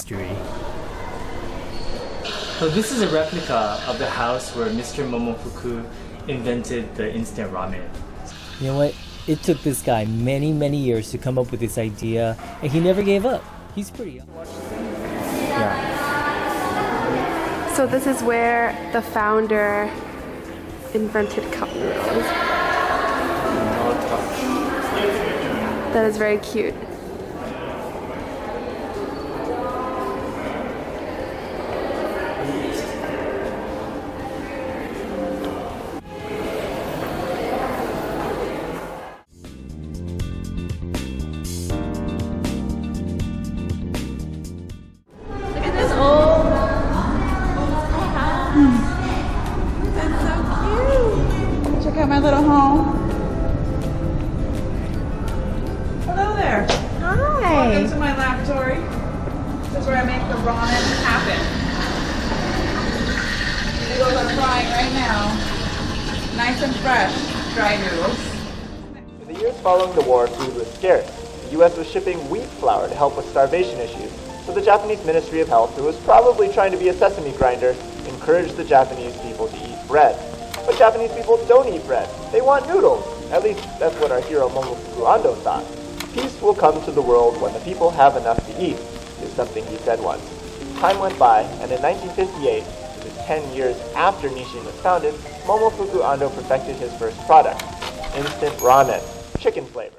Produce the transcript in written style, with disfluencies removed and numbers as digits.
history. So this is a replica of the house where Mr. Momofuku invented the instant ramen. You know what? It took this guy many, many years to come up with this idea, and he never gave up. He's pretty young. Yeah. So this is where the founder invented cup noodles. That is very cute. Look at this old house. That's so cute. Check out my little home. Hello there. Hi. Welcome to my laboratory. This is where I make the ramen happen. Noodles are frying right now. Nice and fresh, dry noodles. In the years following the war, food was scarce. The U.S. was shipping wheat flour to help with starvation issues, so the Japanese Ministry of Health, who was probably trying to be a sesame grinder, encouraged the Japanese people to eat bread. But Japanese people don't eat bread. They want noodles. At least that's what our hero Momofuku Ando thought. Peace will come to the world when the people have enough to eat, is something he said once. Time went by, and in 1958, just 10 years after Nissin was founded, Momofuku Ando perfected his first product, instant ramen, chicken flavor.